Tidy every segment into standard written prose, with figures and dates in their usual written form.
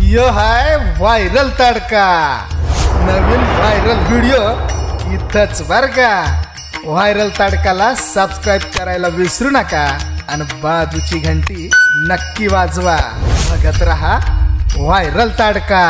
यो हाय viral तडका. नवीन viral video इथंच बर का. व्हायरल तडकाला सबस्क्राइब करायला विसरू नका आणि बाजूची घंटी नक्की वाजवा. बघत रहा व्हायरल तडका.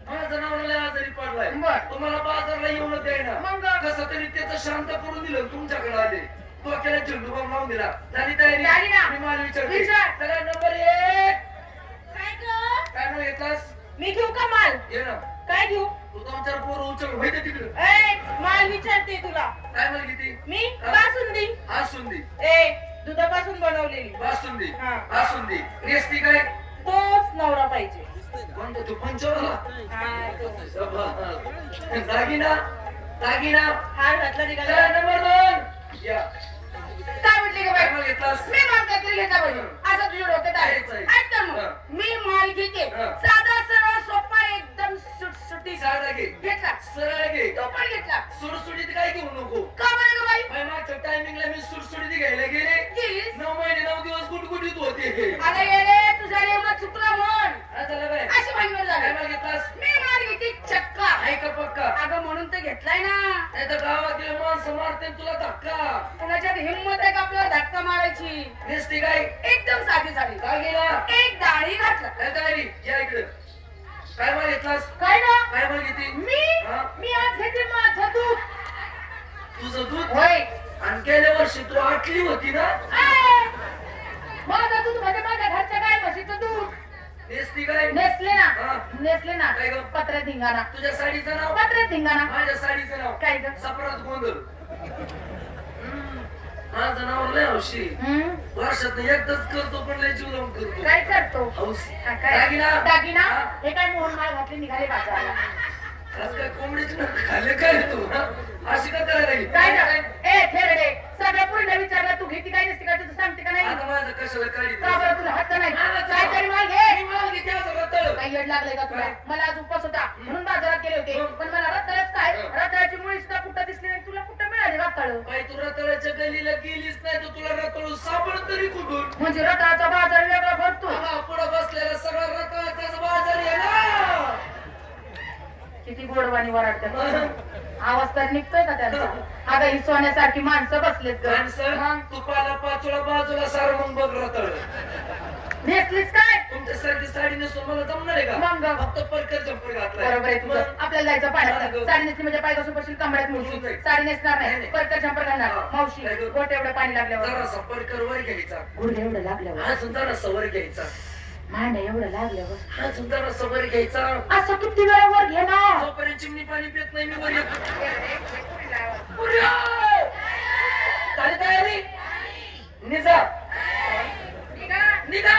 माझं नवऱ्याला आजारी पडलाय. तुम्हाला बाजारला येऊन द्यायना. कसं तरी त्याचं शांत करून दिलं. तुमच्याकडे आले डोक्याला झेंडू बाम लावून दिला. झाली तयारी? मी मला विचारते. सगळ्या नंबर 1 काय माल घेतलास? मी घेऊ का माल? ये ना. काय घेऊ? तू 2-4 पोरं उचल माहिती तिकडे. माल विचारते तुला. काय माल घेते? मी बासुंदी. बासुंदी दुधापासून बनवलेली बासुंदी. बासुंदी नेसती काय? तोच नवरा पाहिजे. कोणता तू? पंचवला दागिना. दागिना हार घातला निघाला. चला नंबर 2 या. काय म्हटले का बाई? माल घेतलास? मी माल काहीतरी घेता पाहिजे. असं तुझ्या डोक्यात आहे. ऐक तर मग. मी माल घेते साधा सरळ सोपा एकदम सुटसुटी. साधा घे. घेतला. सरळ घे. तो पण घेतला. सुरसुडीत काय घेऊ नको. का बरं ग बाई? मागच्या टायमिंगला मी सुरसुडीत घ्यायला गेले. गेलीस? 9 महिने 9 दिवस गुटगुटीत होते. अरे येडे, तुझा रेवला चुकला म्हण. चला बाय. अशी भांडवल झाली. काय माल घेतलास? मी माल घेते चक्का. आहे का पक्का? अगं म्हणून तर घेतलाय ना. नाही तर गावातील माणसं मारते तुला धक्का. कोणाच्यात हिंमत आहे का आपल्याला धक्का मारायची? नेसती काय? एकदम साधी साडी. काय गेला? एक दाढी घातला. काय तयारी? या इकडे. काय माल घेतलास? काय ना? काय माल घेते? मी आज घेते माझं दूध. तुझं दूध? होय. आणि गेल्या वर्षी तू आटली होती ना. माझं दूध म्हणजे माझ्या घरच्या गाय म्हशीचं दूध. नेसती काय? नेसले ना. नेसले ना. काय ग? पत्र्यात धिंगाणा. तुझ्या साडीचं नाव? पत्र्यात धिंगाणा. माझ्या साडीचं नाव? काय ग? सपरात गोंधळ. माझं नाव लय हौशी. वर्षात एकदाच करतो पण लय जीव लावून करतो. काय करतो? हौस. दागिना. दागिना हे काय मोहन माळ घातले निघाले बाजाराला. आज काय कोंबडीच खाल्ले काय तू? अशी का करायला लागली? काय थेरडे सगळ्या पुढे विचारला तू घेती काय नसते का तुझं सांगते का नाही? आता माझं कशाला काढी? का बरं तुला हक्क नाही? काहीतरी माल घे. मी माल घेते असं रताळ. काही येड लागलंय का तुला? मला आज उपवास होता म्हणून बाजारात गेले होते. पण मला रताळच काय? रताळ्याची मुळी सुद्धा कुठं दिसली नाही. तुला कुठं मिळाली रताळ? बाई तू रताळ्याच्या गलीला गेलीच नाही तर तुला रताळू सापड तरी कुठून? म्हणजे रताळाचा बाजार वेगळा भरतो. पुढे बसलेला सगळा रताळ्याचाच बाजार आहे ना. किती गोडवाणी वराडतात. आवाज तर निघतोय का त्यांचा? अगं ही सोन्यासारखी माणसं बसलेत. माणसं तुपाला पाचोळा बाजूला सार मग बघ रताळ. नेसलीस काय? तुमच्यासारखी साडी नेसून मला जमणार आहे का? मग फक्त परकर जंपर घातलाय. बरोबर आहे तुझं. आपल्याला जायचं पाण्यात. साडी नेसली म्हणजे पाय घासून बसशील कमळ्यात मुळशी. साडी नेसणार नाही. परकर जंपर घालणार. मावशी गोट एवढं पाणी लागल्यावर. जरासा परकर वर घ्यायचा. गुड एवढं लागल्यावर. अजून जरासा वर घ्यायचा. मांड एवढं लागल्यावर. अजून जरासा वर घ्यायचा. असं किती वेळा वर घे ना. जोपर्यंत चिमणी पाणी पित नाही मी वर येतो. झाली तयारी? निजा निघा.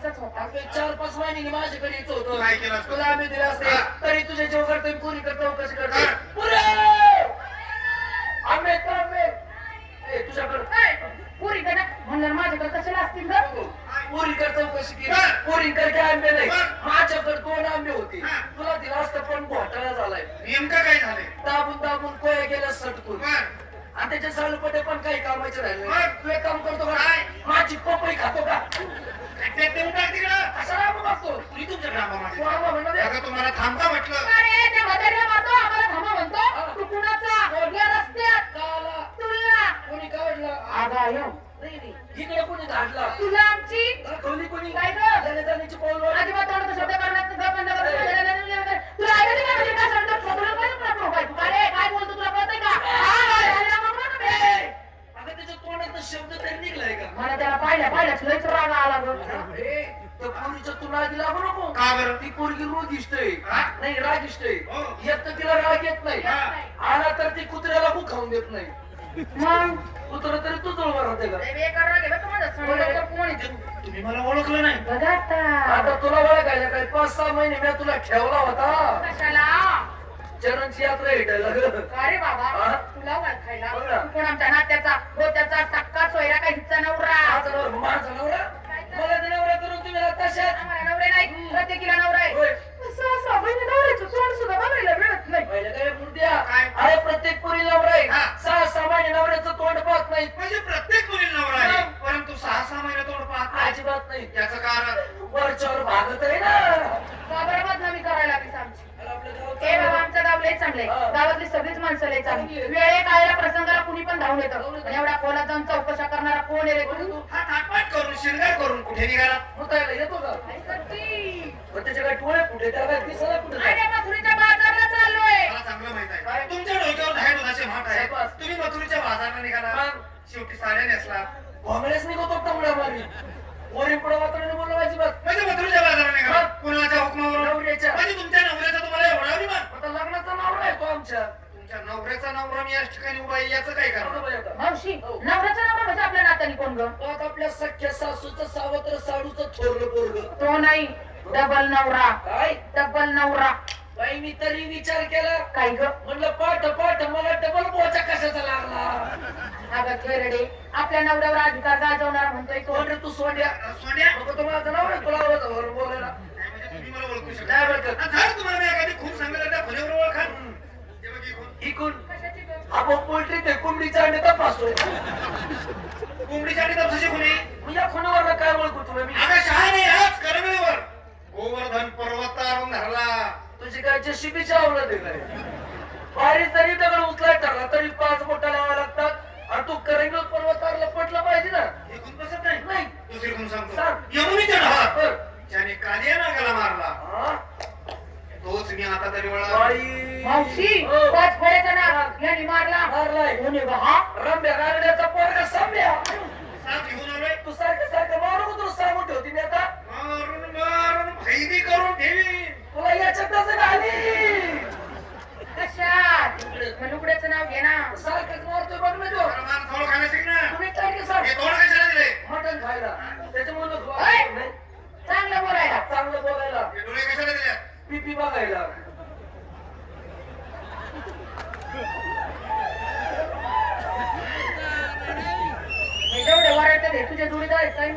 तसंच होता. 4-5 महिन्यांनी माझ्याकडे यायचं होतं. काय केलं असतं? तुला आम्ही दिले असते तरी तुझ्या जेव्हा करतोय पुरी करतो कशी करतो पुरे आंबे तुझ्याकडे पुरी कडे म्हणलं माझ्याकडे कशाला असतील ग? पुरी करतो कशी केली पुरी करके आंबे नाही माझ्याकडे 2 आंबे होते तुला दिला असतं पण घोटाळा झालाय. नेमकं काय झालंय? दाबून कोया गेल्या सटकून आणि त्याच्या सालपटे पण काही कामाचे राहिले नाही. तू एक काम करतो का माझी पपई खातो का कशाला बघतो तुमच्याकडे आंबा मागे. आंबा म्हणलं दे. अगं तुम्हाला थांबता म्हटलं. अरे ते म्हातारीला मारतो आम्हाला थांबा म्हणतो. तू कुणाचा या रस्त्यात काला तुला कोणी काढला आगायो नाही इकडे कोणी धाडला तुला आमची दाखवली कोणी काय ग? जाण्याची पाऊल वाट. अजिबात तोंडाचा शब्द करणार नाही. गप्प बंद कर. तुला ऐकायचं नाही म्हणजे काय सांगतो? खोटं पण काय तू काय बोलतो तुला कळतंय का? अगं त्याच्या तोंडात शब्द तरी निघलाय का मला त्याला पाहिल्याच लयच राग आला ग. त्या पोरीच्या तू नादी लागू नको. का बरं? ती पोरगी रोगिष्ट आहे हा? नाही रागिष्ट आहे. हो. येत तर तिला राग येत नाही हा. आला तर ती कुत्र्याला भूक खाऊन देत नाही. मग कुत्र तरी तू जवळ राहते का बेकार राग आहे बरं तुम्हाला. समोर कोण आहे? तुम्ही मला ओळखलं नाही. बघा आता. आता तुला ओळखायला काय 5-6 महिने मी तुला ठेवला होता कशाला? चरणची यात्रा भेटायला अरे बाबा हा? तुला ओळखायला बघ ना. तू कोण आमच्या नात्याचा गोत्याचा सक्का सोयरा का हिचा नवरा? माझा नवरा मला ते नवरा करून तुम्ही तशात आम्हाला नवरे नाही प्रत्येकीला नवरा आहे. होय. असं बहिणी नवऱ्याचं तोंड सुद्धा बघायला मिळत नाही. पहिलं काय मुद्द्या काय? अरे प्रत्येक पोरी नवरा आहे हा. 6-6 महिने नवऱ्याचं तोंड पाहत नाही म्हणजे प्रत्येक मुलीला नवरा आहे परंतु 6-6 महिने तोंड पाहत नाही. अजिबात नाही याचं कारण वरच्यावर भागत आहे ना. बाबा बदनामी करायला लागलीस आमची. अरे आपल्या गावचं ए बाबा आमचं गाव लय चांगलंय. हा. गावातली सगळीच माणसं लय चांगली. वेळे काळाला प्रसंगाला कुणी पण धावून येतं. पण एवढा खोलात जाऊन चौकशा करणारा कोण आहे रे तू? हा थाटपाट करून शिरगार करून कुठे निघाला? मुतायला येतो का काय करती? पण त्याच्या काय टोळे कुठे त्याला काय दिसायला कुठे अरे मथुरीच्या बाजारला चाललोय. मला चांगलं माहित काय? आहे तुमच्या डोक्यावर 10 दुधाचे म्हाट आहे. शाबास. तुम्ही मथुरीच्या बाजारला निघाला मग? शेवटी साड्या नेसला भांगड्याच निघतो टमड्या मारी वरील पुढे वातावरण बोललो अजिबात म्हणजे मथुरीच्या बाजारला निघाला मग? कुणाच्या हुकमावर? नवऱ्याच्या. म्हणजे तुमच्या नवऱ्याचा तुम्हाला एवढा अभिमान? आता लग्नाचा नवरा आहे तो आमच्या तुमच्या नवऱ्याचा नवरा मी याच ठिकाणी उभा आहे याचं काय बरोबर कारण? आहे का? मावशी नवऱ्याचा नवरा म्हणजे आपल्या नात्याने कोण ग? तो आता आपल्या सख्या सासूचं सावत्र साडूचं थोरलं पोरग तो नाही डबल नवरा. काय डबल नवरा बाई मी तरी विचार केला काय ग? म्हणलं पाठ मला डबल बोचा कशाचा लागला अगं खेरडे आपल्या नवऱ्यावर अधिकार गाजवणारा म्हणतोय तो. कोण रे तू सोंड्या सोन्या नको तो माझं नाव आहे तुला आवाज वर बोलायला नाही म्हणजे तुम्ही मला ओळखू शकता. नाही ओळखत. आणि जर तुम्हाला मी एखादी खूप सांगितलं त्या खुल्यावर ओळखा. हे बघ ही खूण. ही कोण कशाची ग? आपण पोल्ट्री ते कोंबडीचा अंडे तपासतो कोंबडीच्या आणि तपसाची खुणी. मी या खुणावर काय ओळखू तुला मी अगं शहाणे आज करमेवर गोवर्धन पर्वतावरून धरला. तुझी काय जेसीबीच्या आवडत आहे काय बारीक जरी दगड उचलाय ठरला तरी 5 बोटा लावायला लागतात आणि तू करंगल पर्वतावरला पटलं पाहिजे ना हे खून बसत नाही. नाही दुसरी खून सांगतो. सांग. यमुनीच्या ढाळात बर. ज्याने कालिया नागाला मारला हा? तोच मी आता तरी वळा. बाई मावशी हो. 5 फळ्याचा ना याने मारला. मारलाय कोणी बा हा? रंब्या गारड्याचा पोरगा साम्या साप घेऊन आलोय. तू सारखं मारू तुला सांगून ठेवती मी आता मारून भैदी करून ठेवी. तुला याच्यातच घाली कशात? मनुकड्याचं नाव घे ना. सारखंच मारतोय बघ ना तो मला थोडं खायला शिक ना. तुम्ही काय की सांग हे तोंड कशाला दिले? मटण खायला त्याच्यामुळे ओय! चांगलं बोलायला. चांगलं बोलायला हे डोळे कशाला दिले? पीपी बघायला हे जेवढे वरायचं ते तुझ्या जोडीदार आहेत काय?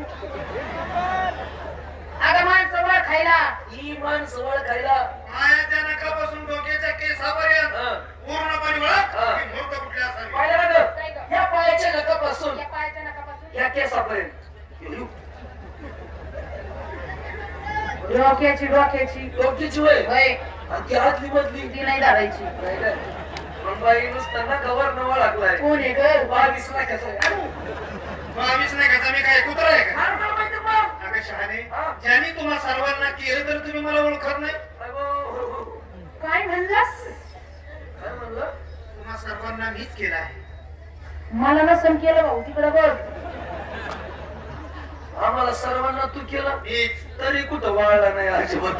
अगं माणसं वर खायला. ही माणसं वळ खायला पायाच्या नखापासून डोक्याच्या केसापर्यंत हा. पूर्णपणे वळख हा. ही मूर्त कुठली असावी? पाहिलं का गं? या पायाच्या नखापासून या पायाच्या नखापासून या केसापर्यंत डोक्याची डोक्याची वय होय आणि ती आतली मधली ती नाही धरायची. नाही काय? पण बाई नुसतं नखावर नवा लागलाय कोण आहे ग? 22 लाखाचा आहे. बावीस नाही का मी काय कुत्रा आहे का? अरे मला माहिती मग. अगं शहाणे हा. ज्यांनी तुम्हा सर्वांना केलं तर तुम्ही मला ओळखत नाही. अगो, काय म्हणलास? काय म्हणलं तुम्हा सर्वांना मीच केलं आहे. मला नसन केलं भाऊ तिकडं बघ. आम्हाला सर्वांना तू केलं मीच. तरी कुठं वाळला नाही अजिबात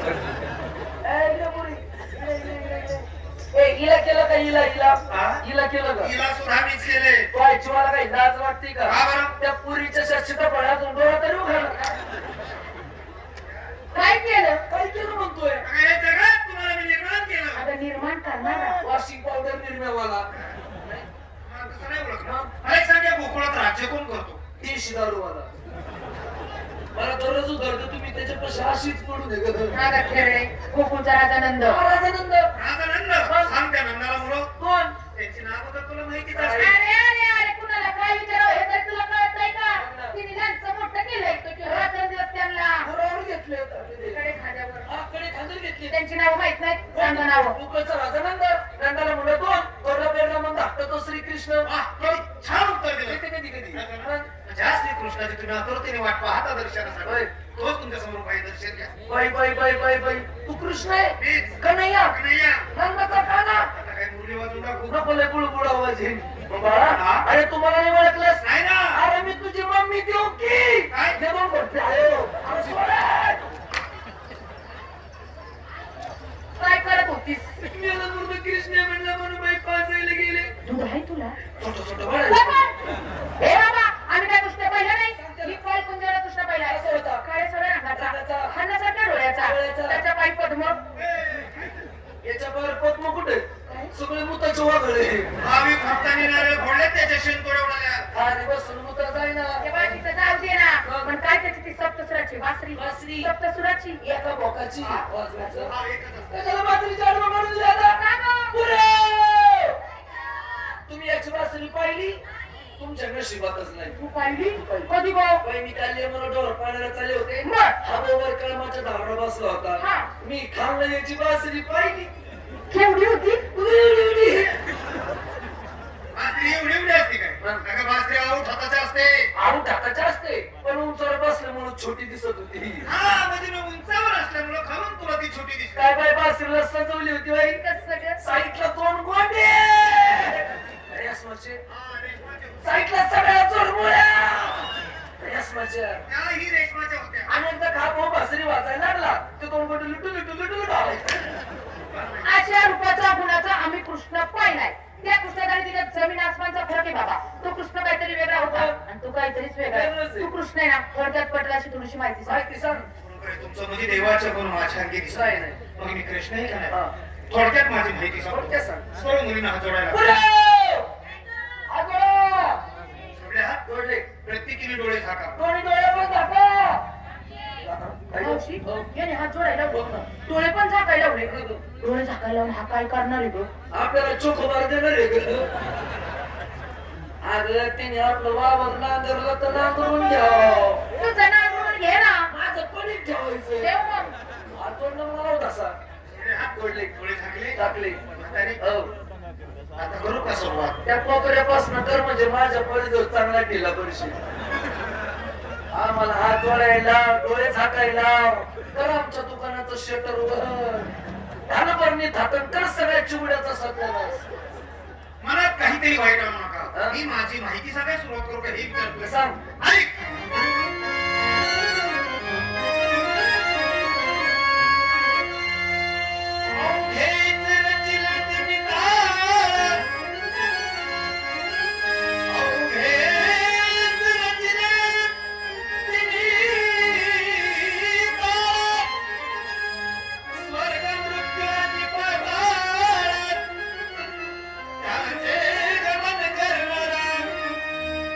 हिला केलं का हिला हा? हिला केलं का तिला सुद्धा मीच केले. पाहायची मला काही लाज वाटते का का बरं? त्या पुरीच्या शिटपड्यातून डोळा तरी उघडला काय केलं म्हणतोय अगं, हे जगात तुम्हाला मी निर्माण केलं. अगं निर्माण करणार वॉशिंग पावडर निर्म्यावाला मला तसं नाही ओळखलं. मला एक सांग, या गोकुळात राज्य कोण करतो? देशी दारूवाला मला दररोज उधळतो तुम्ही त्याच्यापाशी अशीच पडू दे ग नागा खेळणे गोकुळचा राजानंद राजानंद राजानंद. सांग त्या नंदाला मुलं. कोण त्यांची नावं तर तुला माहितीच अरे असते. अरे अरे कुणाला काय विचारावं हे तर तुला कळत नाही का तिने लहानचं मोठं केलंय तो की रात्रंदिवस त्यांना बरोबर घेतले कडे खांद्यावर कडे खांदर घेतली त्यांची नावं माहित नाहीत सांगा नावं गोकुळचा राजानंद नंदाला मुलं दोन गौरव पेरला मग धाकटा तो श्रीकृष्ण वाह, किती छान उत्तर दिलं. कधी कधी कधी ज्या श्रीकृष्णाची तुम्ही आतुरतेने वाट पाहता होय. दर्शनासाठी, तोच तुमच्या समोर पाहिजे. दर्शन घ्या. बाई तू कृष्ण आहे मीच. कन्हैया कन्हैया. रंगाचा काना आता काय मुरली वाजून टाकू? नको लय बुळबुळ आवाज येईल बाळा अरे तुम्हाला नाही ओळखलंस नाही ना. अरे मी तुझी मम्मी देऊ की काय? हे बघ म्हटलं, आयो. अरे सोड. काय करत होतीस मी आता पूर्ण कृष्ण म्हणलं म्हणून बाई पाजायला गेले दूध आहे तुला छोटं हे बाबा आम्ही काय कृष्ण पाहिलं नाही ही काय कुंजाला कृष्ण पाहिला असं होता. काय सगळ्या रंगाचा रंगाचा. खाण्यासारख्या डोळ्याचा डोळ्याचा. त्याच्या पायी पद्म याच्या बाहेर पद्म कुठे सगळे मुताचे वागळे भावी भक्तांनी नारळ फोडले, त्याच्या शेंतोड्या उडाल्या. आणि बसून मुता जाईना ते बाकीचं जाऊ दे ना पण काय त्याची ती सप्तसुराची वासरी वासरी. सप्तसुराची एका बोकाची वाजवायचं हा, एकच असतं. त्याच्याला बाजरीची आडवं काढून दिली आता. का गं? पुरे! तुम्ही याची वासरी पाहिली तुमच्या नशिबातच नाही तू पाहिली कधी गो बाई मी काल मला डोर पाण्याला चालले होते मग? हा मोबाईल कळमाच्या धावडा बसला हा. होता मी खाल्लं याची बासरी पाहिली केवढी होती बासरी एवढी एवढी असते काय? अगं, बासरी आऊट हाताची असते. आऊ टाकाचे असते पण उंचावर बसल्यामुळे छोटी दिसत होती हा, म्हणजे मी उंचावर असल्यामुळं खालून तुला ती छोटी दिसते. काय बाई बासरीला सजवली होती बाई कसं ग? साईडला दोन गोंडे रेशमाचे हा, रेशमाच्या होत्या. साईडला सगळ्या चोरमुळ्या रेशमाच्या त्याही रेशमाच्या होत्या. आणि एकदा खा भाऊ बासरी वाजायला लागला ते दोन गोंडे लुटू घालायचे अशा रूपाचा गुणाचा आम्ही कृष्ण पाहिलाय त्या कृष्णात आणि तिच्यात जमीन आसमानचा फरक आहे बाबा तो कृष्ण काहीतरी वेगळा होता आणि तू काहीतरीच वेगळा वेगळंच आहे. तू कृष्ण आहे ना थोडक्यात पटला अशी थोडीशी माहिती सांग माहिती सांग बरोबर आहे, तुमचं म्हणजे देवाच्या करून माझ्यासारखी दिसत काय नाही. नाही मग मी कृष्ण आहे का हा. नाही? थोडक्यात माझी माहिती सांग. थोडक्यात सांग. सर्व मुलींना हात जोडायला. पुरे! आगोळा! जोडले हात. जोडले. प्रत्येकीने डोळे झाका. दोन्ही डोळे पण झाका. मावशी, याने हात जोडायला लावले. डोळे पण झाकायला लावले डोळे झाकायला लावून हा काय करणार आहे तो आपल्याला चोखोबार देणार आहे ग. अगं त्याने आपलं वावर नांगरलं तर नांगरून घ्यावं. तुझं नाव म्हणून घे ना माझं पणीत ठेवायचं. ठेव मग हात जोडणं मला होत असा. जोडले हात. जोडले. डोळे झाकले. टाकले. म्हातारे, हो. आता करू का सुरुवात? त्या कोकऱ्यापासून तर म्हणजे माझ्या पडीवर चांगला केला पडशी आम्हाला हात जोडायला डोळे झाकायला कर आमच्या दुकानाचं शटर वर धानभरणी थाटण कर सगळ्या चिवड्याचा सत्यानाश. मनात काहीतरी वाईट आणू हा? नका. मी माझी माहिती सांगायला सुरुवात करू का? हे विचारतोय. सांग. ऐक. अवघेच रचिला तिने काळ. अवघेच रचिला तिने काळ. स्वर्ग मृत्यूची पाताळ. त्याचे गमन करणारा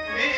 मी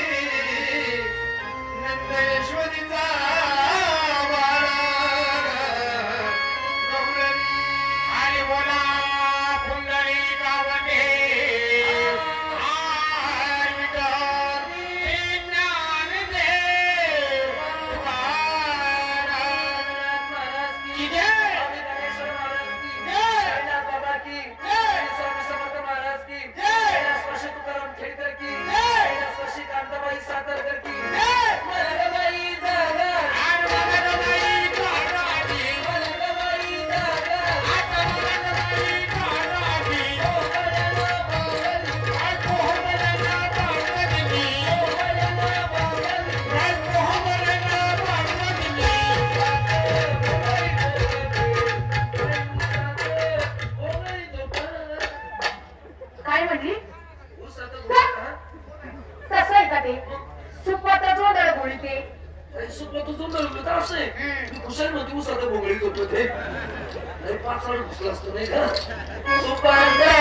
कुशाल मध्ये उसात बोंगळीत होतो ते नाही 5 साल घुसला असतो नाही का सुपांडा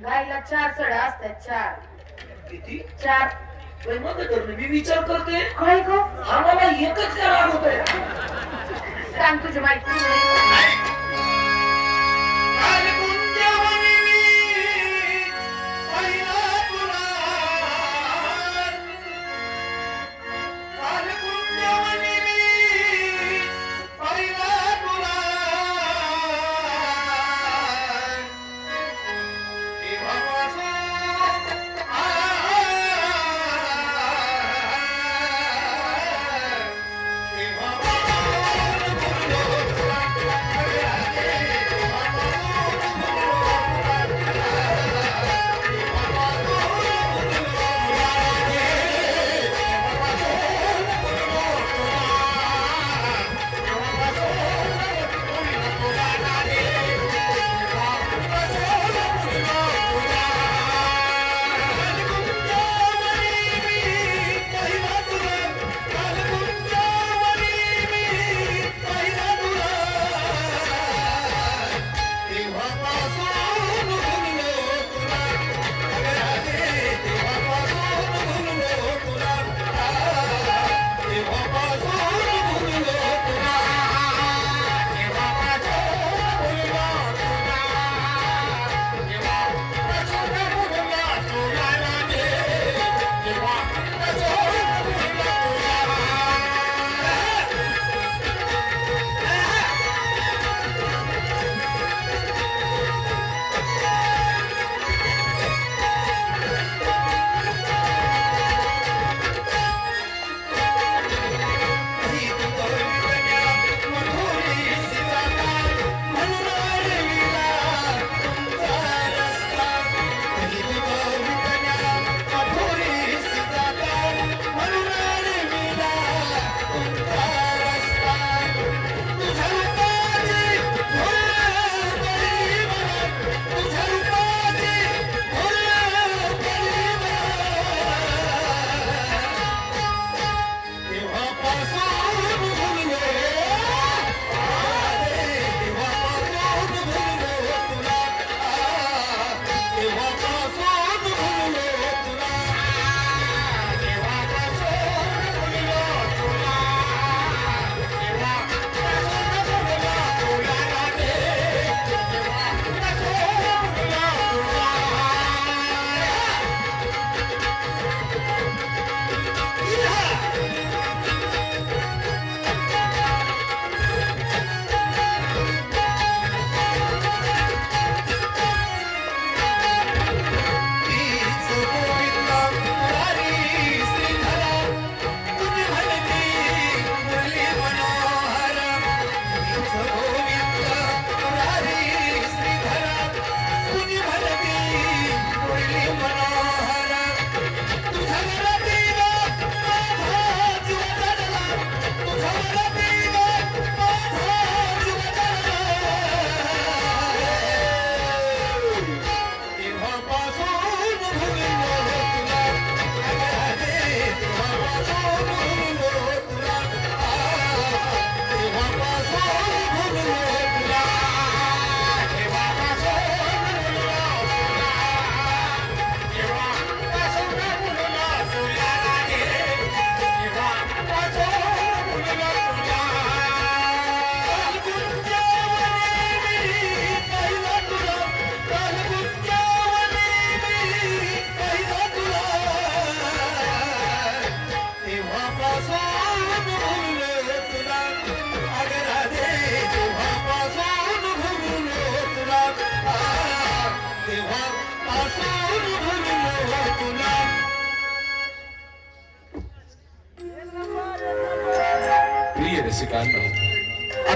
गाईला 4 सडा असतात 4 किती 4 मी विचार करते काय ग आम्हाला एकच का राग होतोय सांग तुझी माहिती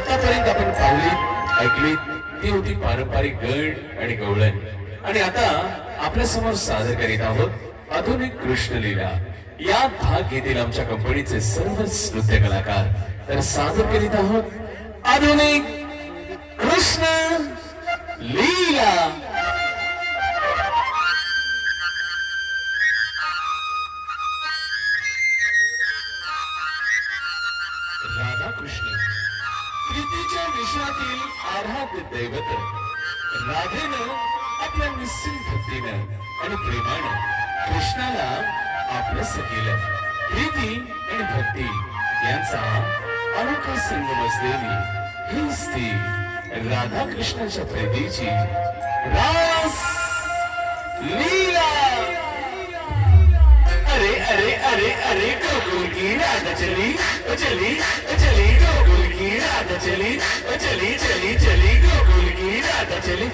आतापर्यंत आपण पावली ऐकली ती होती पारंपरिक गण आणि गवळण. आणि आता आपल्या समोर सादर करीत आहोत आधुनिक कृष्णलीला. यात भाग घेतील आमच्या कंपनीचे सर्व नृत्य कलाकार. तर सादर करीत आहोत आधुनिक कृष्ण लीला. राधा कृष्ण प्रीतीच्या विश्वातील आराध्य दैवत. राधेनं आपल्या निस्सीम भक्तीनं आणि प्रेमानं कृष्णाला आपलंसं केलं. प्रीती आणि भक्ती यांचा अनोखा संगम असलेली हीच ती राधा कृष्णाच्या प्रीतीची रास लीला. अरे अरे अरे अरे गोकुल की राधा चली चली चली गोकुल की राधा चली चली चली चली गोकुल की राधा चली.